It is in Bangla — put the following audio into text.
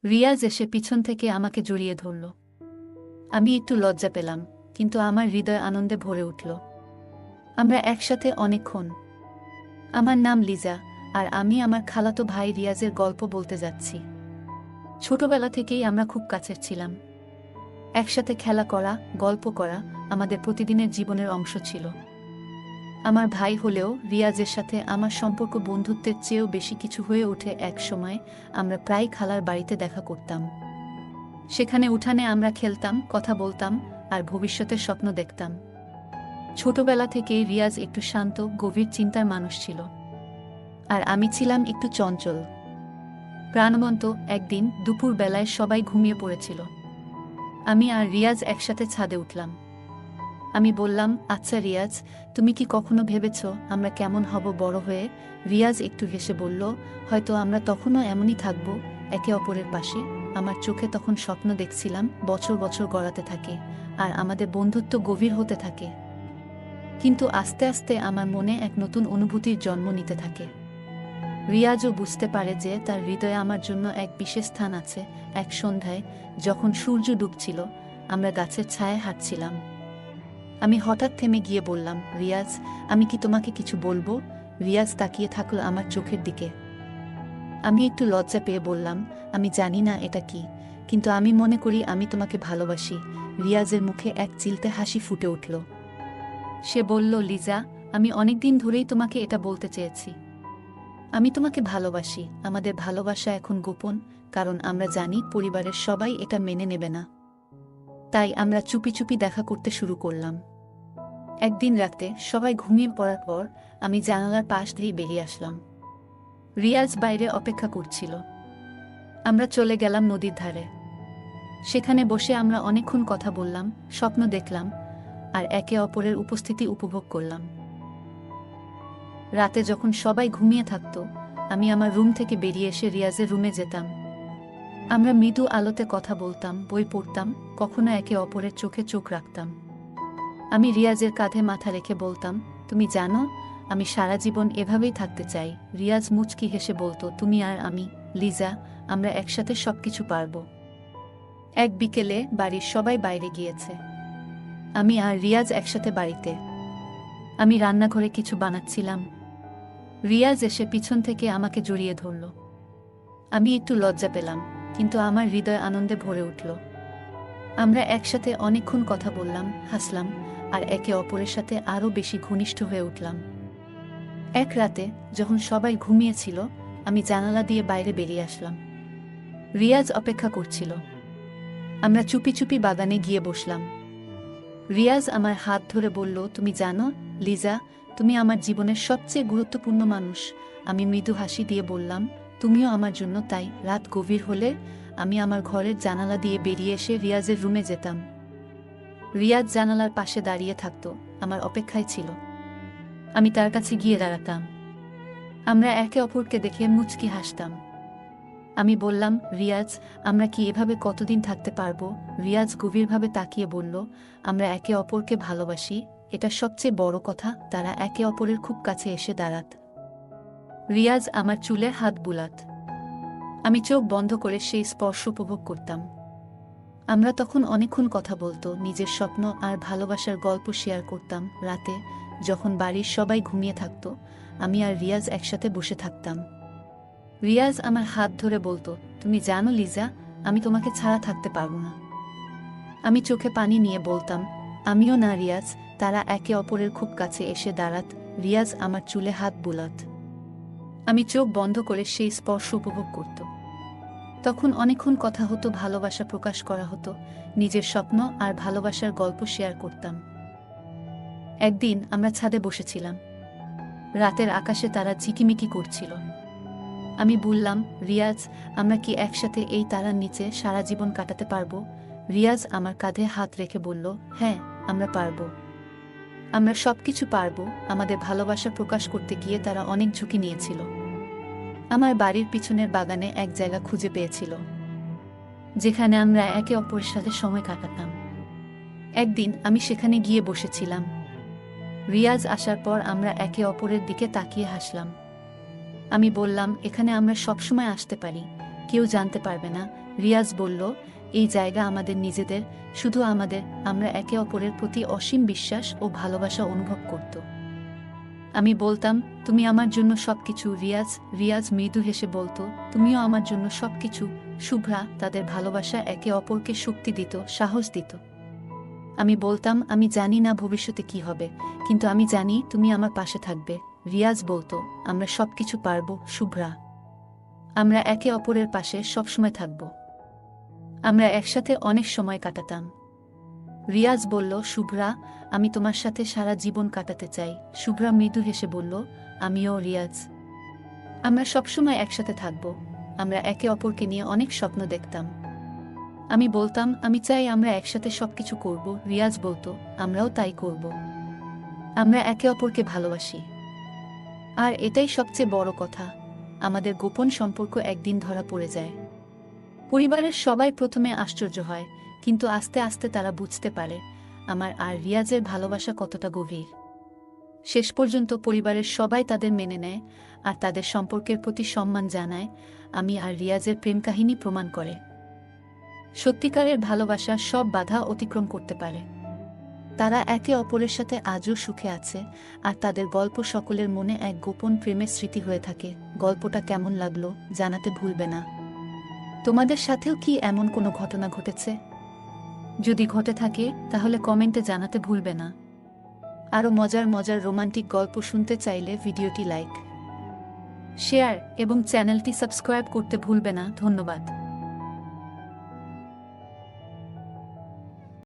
রিয়াজ এসে পিছন থেকে আমাকে জড়িয়ে ধরল। আমি একটু লজ্জা পেলাম, কিন্তু আমার হৃদয় আনন্দে ভরে উঠল। আমরা একসাথে অনেকক্ষণ। আমার নাম লিজা, আর আমি আমার খালাতো ভাই রিয়াজের গল্প বলতে যাচ্ছি। ছোটবেলা থেকেই আমরা খুব কাছের ছিলাম। একসাথে খেলা করা, গল্প করা আমাদের প্রতিদিনের জীবনের অংশ ছিল। আমার ভাই হলেও রিয়াজের সাথে আমার সম্পর্ক বন্ধুত্বের চেয়েও বেশি কিছু হয়ে ওঠে। এক সময় আমরা প্রায় খালার বাড়িতে দেখা করতাম। সেখানে উঠানে আমরা খেলতাম, কথা বলতাম, আর ভবিষ্যতের স্বপ্ন দেখতাম। ছোটবেলা থেকেই রিয়াজ একটু শান্ত, গভীর চিন্তার মানুষ ছিল, আর আমি ছিলাম একটু চঞ্চল, প্রাণবন্ত। একদিন দুপুর বেলায় সবাই ঘুমিয়ে পড়েছিল। আমি আর রিয়াজ একসাথে ছাদে উঠলাম। আমি বললাম, আচ্ছা রিয়াজ, তুমি কি কখনো ভেবেছ আমরা কেমন হব বড় হয়ে? রিয়াজ একটু হেসে বলল, হয়তো আমরা তখনও এমনই থাকব, একে অপরের পাশে। আমার চোখে তখন স্বপ্ন দেখছিলাম বছর বছর গড়াতে থাকে, আর আমাদের বন্ধুত্ব গভীর হতে থাকে। কিন্তু আস্তে আস্তে আমার মনে এক নতুন অনুভূতির জন্ম নিতে থাকে। রিয়াজও বুঝতে পারে যে তার হৃদয়ে আমার জন্য এক বিশেষ স্থান আছে। এক সন্ধ্যায়, যখন সূর্য ডুবছিল, আমরা গাছের ছায়ায় হাঁটছিলাম। আমি হঠাৎ থেমে গিয়ে বললাম, রিয়াজ, আমি কি তোমাকে কিছু বলবো? রিয়াজ তাকিয়ে থাকলো আমার চোখের দিকে। আমি একটু লজ্জা পেয়ে বললাম, আমি জানি না এটা কি, কিন্তু আমি মনে করি আমি তোমাকে ভালোবাসি। রিয়াজের মুখে এক চিলতে হাসি ফুটে উঠল। সে বলল, লিজা, আমি অনেকদিন ধরেই তোমাকে এটা বলতে চেয়েছি। আমি তোমাকে ভালোবাসি। আমাদের ভালোবাসা এখন গোপন, কারণ আমরা জানি পরিবারের সবাই এটা মেনে নেবে না। তাই আমরা চুপি চুপি দেখা করতে শুরু করলাম। একদিন রাতে সবাই ঘুমিয়ে পড়ার পর আমি জানালার পাশ দিয়ে বেরিয়ে আসলাম। রিয়াজ বাইরে অপেক্ষা করছিল। আমরা চলে গেলাম নদীর ধারে। সেখানে বসে আমরা অনেকক্ষণ কথা বললাম, স্বপ্ন দেখলাম, আর একে অপরের উপস্থিতি উপভোগ করলাম। রাতে যখন সবাই ঘুমিয়ে থাকত, আমি আমার রুম থেকে বেরিয়ে এসে রিয়াজের রুমে যেতাম। আমরা মৃদু আলোতে কথা বলতাম, বই পড়তাম, কখনো একে অপরের চোখে চোখ রাখতাম। আমি রিয়াজের কাঁধে মাথা রেখে বলতাম, তুমি জানো, আমি সারা জীবন এভাবেই থাকতে চাই। রিয়াজ মুচকি হেসে বলতো, তুমি আর আমি, লিজা, আমরা একসাথে সবকিছু পারব। এক বিকেলে বাড়ির সবাই বাইরে গিয়েছে। আমি আর রিয়াজ একসাথে বাড়িতে। আমি রান্নাঘরে কিছু বানাচ্ছিলাম। রিয়াজ এসে পিছন থেকে আমাকে জড়িয়ে ধরল। আমি একটু লজ্জা পেলাম, কিন্তু আমার হৃদয় আনন্দে ভরে উঠল। আমরা একসাথে অনেকক্ষণ কথা বললাম, হাসলাম, আর একে অপরের সাথে আরও বেশি ঘনিষ্ঠ হয়ে উঠলাম। এক রাতে যখন সবাই ঘুমিয়েছিল, আমি জানালা দিয়ে বাইরে বেরিয়ে আসলাম। রিয়াজ অপেক্ষা করছিল। আমরা চুপি চুপি বাগানে গিয়ে বসলাম। রিয়াজ আমার হাত ধরে বলল, তুমি জানো, লিজা, তুমি আমার জীবনের সবচেয়ে গুরুত্বপূর্ণ মানুষ। আমি মৃদু হাসি দিয়ে বললাম, তুমিও আমার জন্য। তাই রাত গভীর হলে আমি আমার ঘরের জানালা দিয়ে বেরিয়ে এসে রিয়াজের রুমে যেতাম। রিয়াজ জানালার পাশে দাঁড়িয়ে থাকত, আমার অপেক্ষায় ছিল। আমি তার কাছে গিয়ে দাঁড়াতাম। আমরা একে অপরকে দেখে মুচকি হাসতাম। আমি বললাম, রিয়াজ, আমরা কি এভাবে কতদিন থাকতে পারবো? রিয়াজ গভীরভাবে তাকিয়ে বলল, আমরা একে অপরকে ভালোবাসি, এটা সবচেয়ে বড় কথা। তারা একে অপরের খুব কাছে এসে দাঁড়াত। রিয়াজ আমার চুলে হাত বুলাত। আমি চোখ বন্ধ করে সেই স্পর্শ উপভোগ করতাম। আমরা তখন অনেকক্ষণ কথা বলতো, নিজের স্বপ্ন আর ভালোবাসার গল্প শেয়ার করতাম। রাতে যখন বাড়ির সবাই ঘুমিয়ে থাকত, আমি আর রিয়াজ একসাথে বসে থাকতাম। রিয়াজ আমার হাত ধরে বলতো, তুমি জানো লিজা, আমি তোমাকে ছাড়া থাকতে পারবো না। আমি চোখে পানি নিয়ে বলতাম, আমিও না রিয়াজ। তারা একে অপরের খুব কাছে এসে দাঁড়াত। রিয়াজ আমার চুলে হাত বুলাত। আমি চোখ বন্ধ করে সেই স্পর্শ উপভোগ করত। তখন অনেকক্ষণ কথা হতো, ভালোবাসা প্রকাশ করা হতো, নিজের স্বপ্ন আর ভালোবাসার গল্প শেয়ার করতাম। একদিন আমরা ছাদে বসেছিলাম। রাতের আকাশে তারা ঝিকিমিকি করছিল। আমি বললাম, রিয়াজ, আমরা কি একসাথে এই তারার নিচে সারা জীবন কাটাতে পারবো? রিয়াজ আমার কাঁধে হাত রেখে বলল, হ্যাঁ, আমরা পারবো। আমরা সবকিছু পারবো। আমাদের ভালোবাসা প্রকাশ করতে গিয়ে তারা অনেক ঝুঁকি নিয়েছিল। আমার বাড়ির পিছনের বাগানে এক জায়গা খুঁজে পেয়েছিল, যেখানে আমরা একে অপরের সাথে সময় কাটাতাম। একদিন আমি সেখানে গিয়ে বসেছিলাম। রিয়াজ আসার পর আমরা একে অপরের দিকে তাকিয়ে হাসলাম। আমি বললাম, এখানে আমরা সবসময় আসতে পারি, কেউ জানতে পারবে না। রিয়াজ বলল, এই জায়গা আমাদের নিজেদের, শুধু আমাদের। আমরা একে অপরের প্রতি অসীম বিশ্বাস ও ভালোবাসা অনুভব করত। আমি বলতাম, তুমি আমার জন্য সবকিছু রিয়াজ। রিয়াজ মৃদু হেসে বলতো, তুমিও আমার জন্য সবকিছু শুভ্রা। তাদের ভালোবাসা একে অপরকে শক্তি দিত, সাহস দিত। আমি বলতাম, আমি জানি না ভবিষ্যতে কি হবে, কিন্তু আমি জানি তুমি আমার পাশে থাকবে। রিয়াজ বলতো, আমরা সবকিছু পারবো শুভ্রা। আমরা একে অপরের পাশে সবসময় থাকব। আমরা একসাথে অনেক সময় কাটাতাম। রিয়াজ বলল, শুভ্রা, আমি তোমার সাথে সারা জীবন কাটাতে চাই। শুভ্রা মৃদু হেসে বলল, আমিও রিয়াজ। আমরা সবসময় একসাথে থাকব। আমরা একে অপরকে নিয়ে অনেক স্বপ্ন দেখতাম। আমি বলতাম, আমি চাই আমরা একসাথে সবকিছু করব। রিয়াজ বলতো, আমরাও তাই করব। আমরা একে অপরকে ভালোবাসি। আর এটাই সবচেয়ে বড় কথা, আমাদের গোপন সম্পর্ক একদিন ধরা পড়ে যায়। পরিবারের সবাই প্রথমে আশ্চর্য হয়, কিন্তু আস্তে আস্তে তারা বুঝতে পারে আমার আর রিয়াজের ভালোবাসা কতটা গভীর। শেষ পর্যন্ত পরিবারের সবাই তাদের মেনে নেয় আর তাদের সম্পর্কের প্রতি সম্মান জানায়। আমি আর রিয়াজের প্রেম কাহিনী প্রমাণ করে সত্যিকারের ভালোবাসা সব বাধা অতিক্রম করতে পারে। তারা একে অপরের সাথে আজও সুখে আছে, আর তাদের গল্প সকলের মনে এক গোপন প্রেমের স্মৃতি হয়ে থাকে। গল্পটা কেমন লাগলো জানাতে ভুলবে না। তোমাদের সাথেও কি এমন কোনো ঘটনা ঘটেছে? যদি ঘটে থাকে তাহলে কমেন্টে জানাতে ভুলবে না। আরও মজার মজার রোমান্টিক গল্প শুনতে চাইলে ভিডিওটি লাইক, শেয়ার এবং চ্যানেলটি সাবস্ক্রাইব করতে ভুলবে না। ধন্যবাদ।